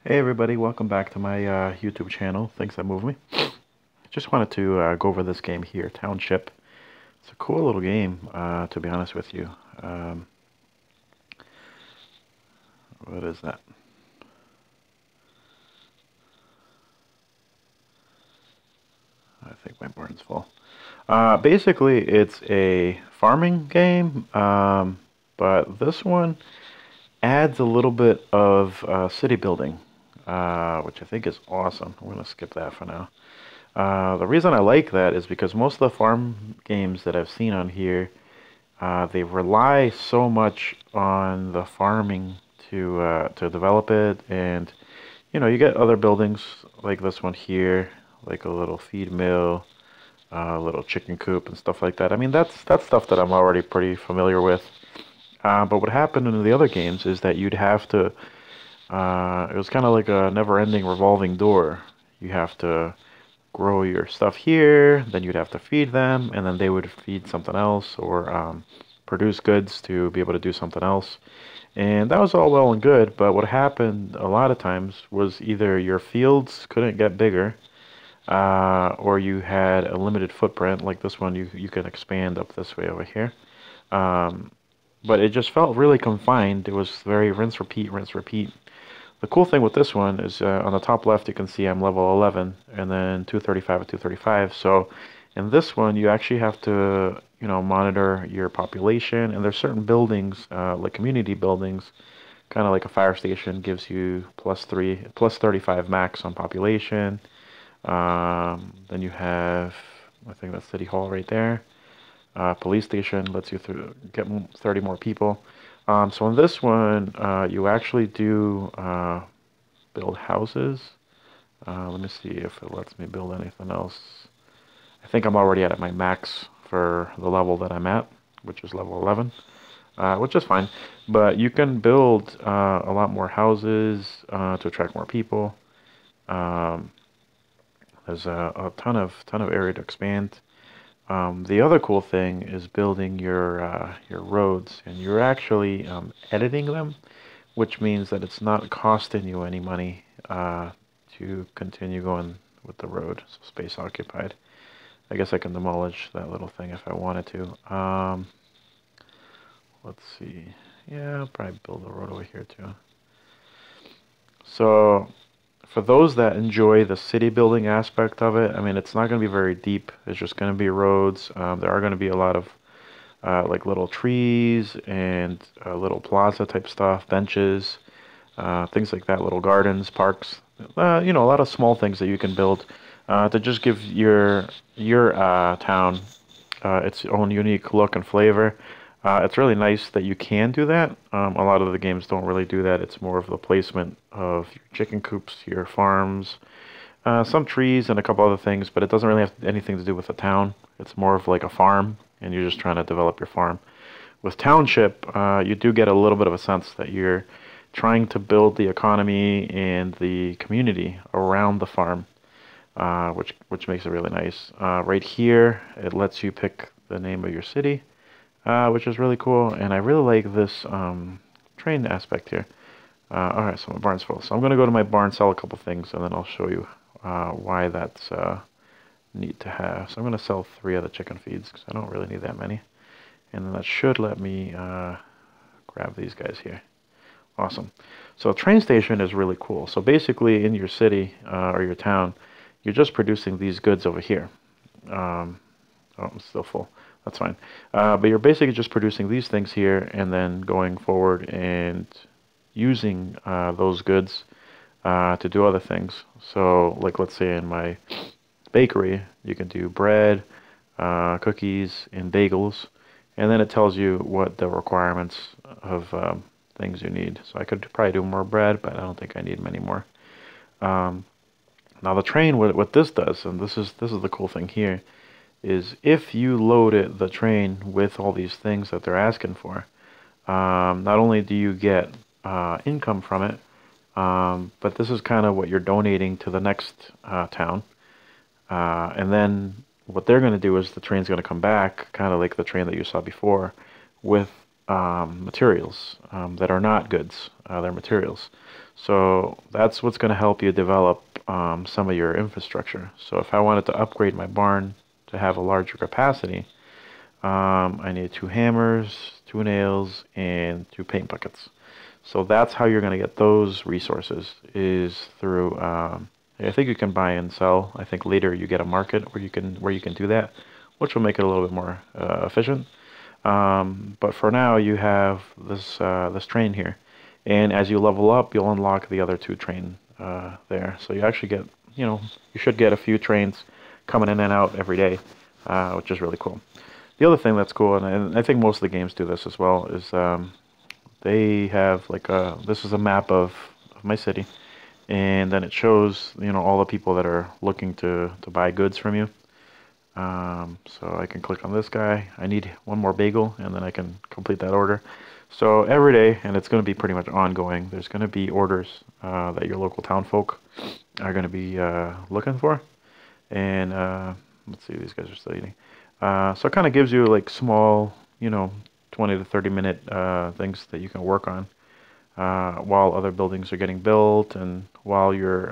Hey everybody, welcome back to my YouTube channel, Things That Move Me. Just wanted to go over this game here, Township. It's a cool little game, to be honest with you. What is that? I think my barn's full. Basically, it's a farming game, but this one adds a little bit of city building, which I think is awesome. I'm going to skip that for now. The reason I like that is because most of the farm games that I've seen on here, they rely so much on the farming to develop it, and you get other buildings like this one here, like a little feed mill, a little chicken coop, and stuff like that. I mean, that's stuff that I'm already pretty familiar with. But what happened in the other games is that you'd have to. It was kind of like a never-ending revolving door. You have to grow your stuff here, then you'd have to feed them, and then they would feed something else or produce goods to be able to do something else. And that was all well and good, but what happened a lot of times was either your fields couldn't get bigger, or you had a limited footprint, like this one, you can expand up this way over here. Um, but it just felt really confined. It was very rinse, repeat, rinse, repeat. The cool thing with this one is on the top left you can see I'm level 11 and then 235 and 235. So in this one you actually have to monitor your population, and there's certain buildings like community buildings, kind of like a fire station, gives you plus 35 max on population. Then you have, I think that's City Hall right there. Police station lets you get 30 more people. So in this one, you actually do build houses. Let me see if it lets me build anything else. I think I'm already at my max for the level that I'm at, which is level 11, which is fine. But you can build a lot more houses to attract more people. Um, there's a ton of area to expand. The other cool thing is building your roads, and you're actually editing them, which means that it's not costing you any money to continue going with the road. So space occupied. I guess I can demolish that little thing if I wanted to. Let's see. Yeah, I'll probably build a road over here too. So for those that enjoy the city building aspect of it, I mean, it's not going to be very deep. It's just going to be roads. There are going to be a lot of like little trees and little plaza type stuff, benches, things like that, little gardens, parks. A lot of small things that you can build to just give your town its own unique look and flavor. It's really nice that you can do that. A lot of the games don't really do that. It's more of the placement of your chicken coops, your farms, some trees, and a couple other things, but it doesn't really have anything to do with the town. It's more of like a farm, and you're just trying to develop your farm. With Township, you do get a little bit of a sense that you're trying to build the economy and the community around the farm, which makes it really nice. Right here, it lets you pick the name of your city, which is really cool, and I really like this train aspect here. Alright, so my barn's full. So I'm going to go to my barn, sell a couple things, and then I'll show you why that's neat to have. So I'm going to sell 3 of the chicken feeds, because I don't really need that many. And then that should let me grab these guys here. Awesome. So a train station is really cool. So basically in your city or your town, you're just producing these goods over here. Oh, I'm still full. That's fine. But you're basically just producing these things here and then going forward and using those goods to do other things. So like let's say in my bakery, you can do bread, cookies, and bagels. And then it tells you what the requirements of things you need. So I could probably do more bread, but I don't think I need many more. Now the train, what this does, and this is the cool thing here, is if you load the train with all these things that they're asking for, not only do you get income from it, but this is kind of what you're donating to the next town. And then what they're going to do is the train's going to come back, kind of like the train that you saw before, with materials that are not goods. They're materials. So that's what's going to help you develop some of your infrastructure. So if I wanted to upgrade my barn to have a larger capacity, I need 2 hammers, 2 nails, and 2 paint buckets. So that's how you're going to get those resources, is through I think you can buy and sell. I think later you get a market where you can do that, which will make it a little bit more efficient. But for now, you have this train here, and as you level up, you'll unlock the other 2 train there. So you actually get, you should get a few trains coming in and out every day, which is really cool. The other thing that's cool, and I think most of the games do this as well, is they have like this is a map of my city, and then it shows, all the people that are looking to buy goods from you. So I can click on this guy. I need 1 more bagel, and then I can complete that order. So every day, and it's going to be pretty much ongoing, there's going to be orders that your local town folk are going to be looking for. And let's see, these guys are still eating. So it kind of gives you like small, 20 to 30 minute things that you can work on while other buildings are getting built, and while your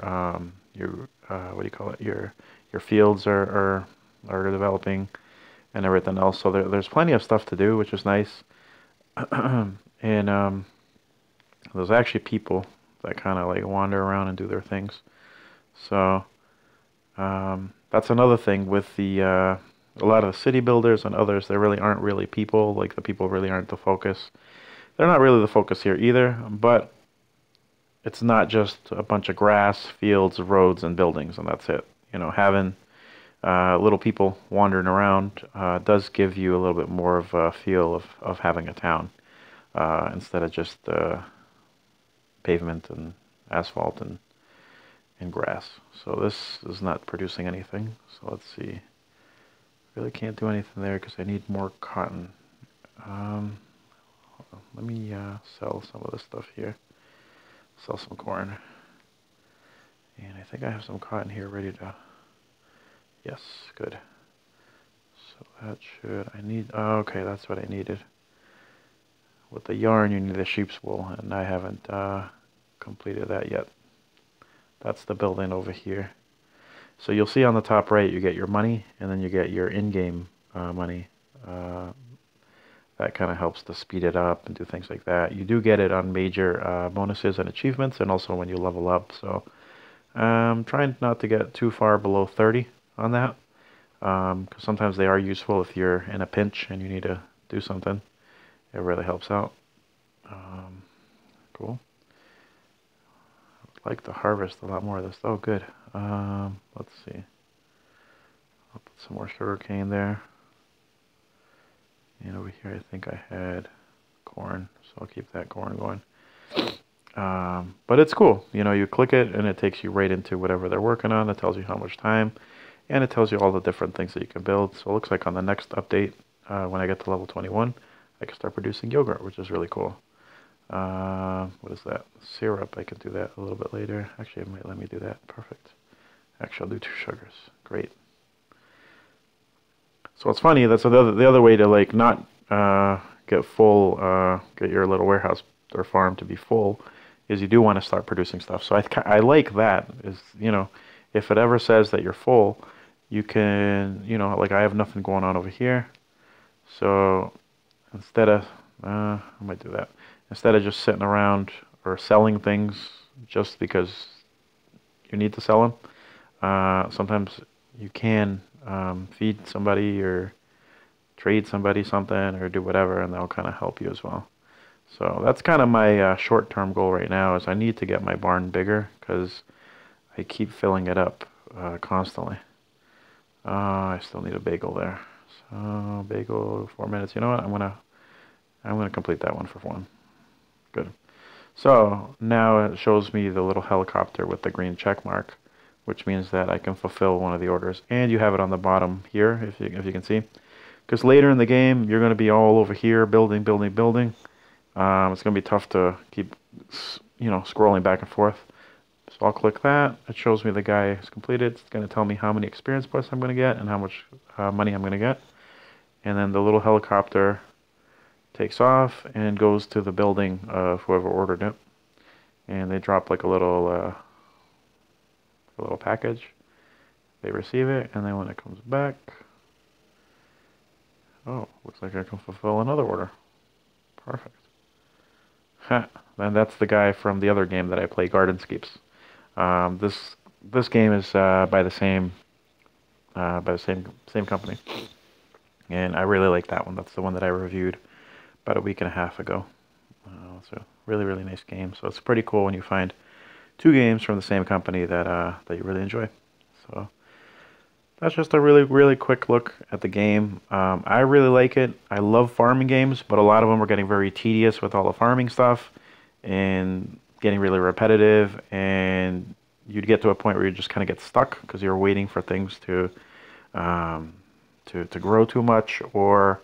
what do you call it, your fields are developing and everything else. So there's plenty of stuff to do, which is nice. And there's actually people that kind of like wander around and do their things. So that's another thing with the a lot of the city builders and others. They really aren't really people. Like, the people really aren't the focus. They're not really the focus here either. But it's not just a bunch of grass, fields, roads, and buildings, and that's it. Having little people wandering around does give you a little bit more of a feel of having a town, instead of just pavement and asphalt and grass. So this is not producing anything. So let's see. Really can't do anything there because I need more cotton. Let me sell some of this stuff here. Sell some corn. And I think I have some cotton here ready to... Yes, good. So that should... okay, that's what I needed. With the yarn, you need the sheep's wool, and I haven't completed that yet. That's the building over here. So you'll see on the top right, you get your money, and then you get your in-game money. That kind of helps to speed it up and do things like that. You do get it on major bonuses and achievements, and also when you level up. So trying not to get too far below 30 on that, because sometimes they are useful if you're in a pinch and you need to do something. It really helps out. Cool. I would like to harvest a lot more of this. Oh, good. Let's see. I'll put some more sugar cane there. And over here, I think I had corn, so I'll keep that corn going. But it's cool. You click it, and it takes you right into whatever they're working on. It tells you how much time, and it tells you all the different things that you can build. So it looks like on the next update, when I get to level 21, I can start producing yogurt, which is really cool. What is that? Syrup. I can do that a little bit later. Actually, it might let me do that. Perfect. Actually, I'll do 2 sugars. Great. So it's funny. That's the other way to like not get full, get your little warehouse or farm to be full, is you do want to start producing stuff. So I like that. Is if it ever says that you're full, you can like I have nothing going on over here. So instead of I might do that. Instead of just sitting around or selling things just because you need to sell them, sometimes you can feed somebody or trade somebody something or do whatever, and they'll kind of help you as well. So that's kind of my short-term goal right now, is I need to get my barn bigger because I keep filling it up constantly. I still need a bagel there. So bagel, 4 minutes. You know what? I'm gonna complete that one for 1. Good. So now it shows me the little helicopter with the green check mark, which means that I can fulfill one of the orders. And you have it on the bottom here, if you can see. Because later in the game, you're going to be all over here, building. It's going to be tough to keep, scrolling back and forth. So I'll click that. It shows me the guy is completed. It's going to tell me how many experience points I'm going to get and how much money I'm going to get. And then the little helicopter takes off and goes to the building of whoever ordered it, and they drop like a little package. They receive it, and then when it comes back, oh, looks like I can fulfill another order. Perfect. Ha! And that's the guy from the other game that I play, Gardenscapes. This game is by the same company, and I really like that one. That's the one that I reviewed about a week and a half ago. It's a really nice game. So it's pretty cool when you find two games from the same company that you really enjoy. So that's just a really quick look at the game. I really like it. I love farming games, but a lot of them are getting very tedious with all the farming stuff and getting really repetitive, and you'd get to a point where you just kind of get stuck because you're waiting for things to grow too much, or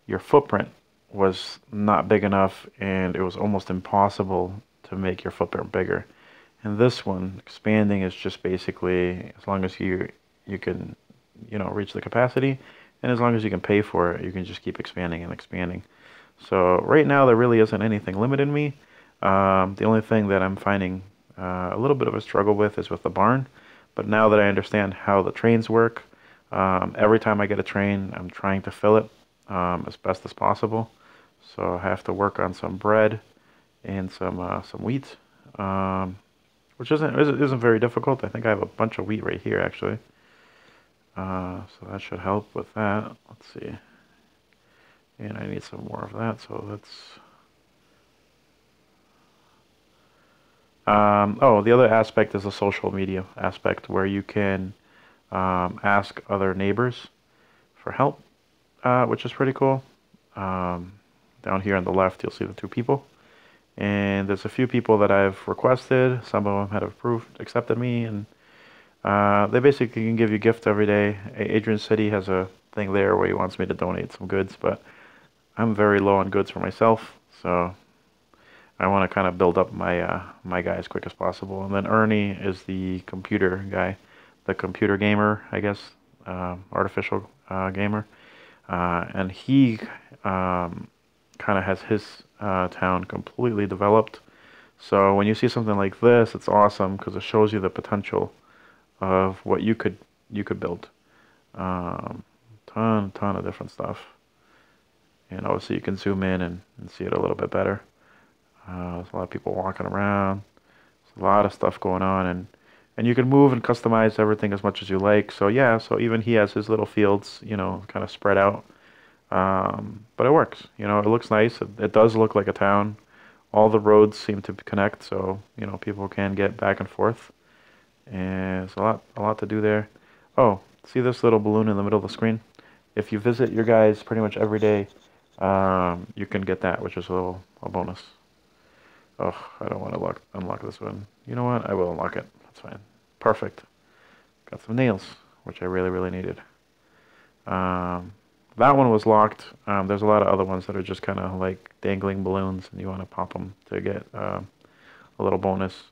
your footprint was not big enough and it was almost impossible to make your footprint bigger. And this one, expanding, is just basically, as long as you can, reach the capacity, and as long as you can pay for it, you can just keep expanding and expanding. So right now there really isn't anything limiting me. The only thing that I'm finding a little bit of a struggle with is with the barn. But now that I understand how the trains work, every time I get a train, I'm trying to fill it as best as possible. So I have to work on some bread and some wheat, which isn't very difficult. I think I have a bunch of wheat right here, actually. So that should help with that. Let's see. And I need some more of that, so let's... the other aspect is the social media aspect, where you can ask other neighbors for help, which is pretty cool. Down here on the left, you'll see the two people. And there's a few people that I've requested. Some of them have accepted me, and they basically can give you gifts every day. Adrian City has a thing there where he wants me to donate some goods, but I'm very low on goods for myself, so I want to kind of build up my guy as quick as possible. And then Ernie is the computer guy, the computer gamer, I guess, artificial gamer, and he kind of has his town completely developed. So when you see something like this, it's awesome because it shows you the potential of what you could build. Ton of different stuff, and obviously you can zoom in and see it a little bit better. There's a lot of people walking around. There's a lot of stuff going on, and you can move and customize everything as much as you like. So yeah, so even he has his little fields, kind of spread out. But it works. It looks nice. It does look like a town. All the roads seem to connect, so people can get back and forth. And there's a lot to do there. Oh, see this little balloon in the middle of the screen? If you visit your guys pretty much every day, you can get that, which is a bonus. Oh, I don't want to unlock this one. You know what? I will unlock it. That's fine. Perfect. Got some nails, which I really needed. That one was locked. There's a lot of other ones that are just kind of like dangling balloons, and you want to pop them to get a little bonus.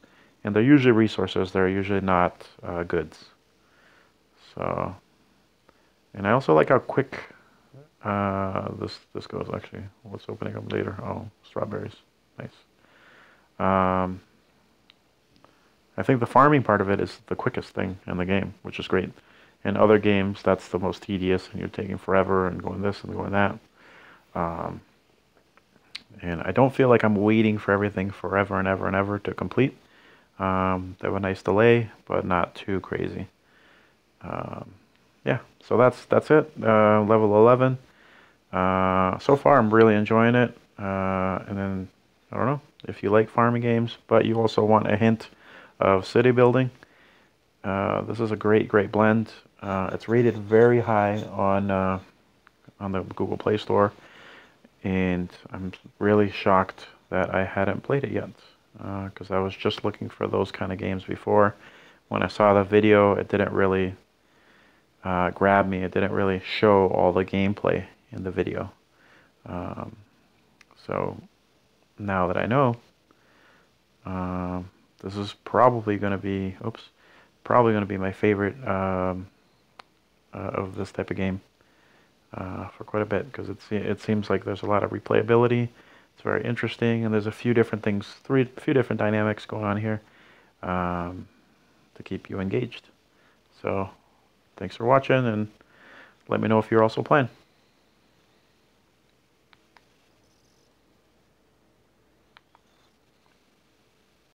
And they're usually resources. They're usually not goods. So, and I also like how quick this goes. Actually, what's opening up later? Oh, strawberries. Nice. I think the farming part of it is the quickest thing in the game, which is great. In other games, that's the most tedious, and you're taking forever and going this and going that. And I don't feel like I'm waiting for everything forever and ever to complete. They have a nice delay, but not too crazy. Yeah, so that's it. Level 11. So far, I'm really enjoying it. And then, I don't know, if you like farming games, but you also want a hint of city building, this is a great blend. It's rated very high on the Google Play Store, and I'm really shocked that I hadn't played it yet, because I was just looking for those kind of games before. When I saw the video, it didn't really grab me. It didn't really show all the gameplay in the video. So now that I know, this is probably going to be, my favorite of this type of game. for quite a bit, because it seems like there's a lot of replayability. It's very interesting, and there's a few different things, few different dynamics going on here to keep you engaged. So thanks for watching, and let me know if you're also playing.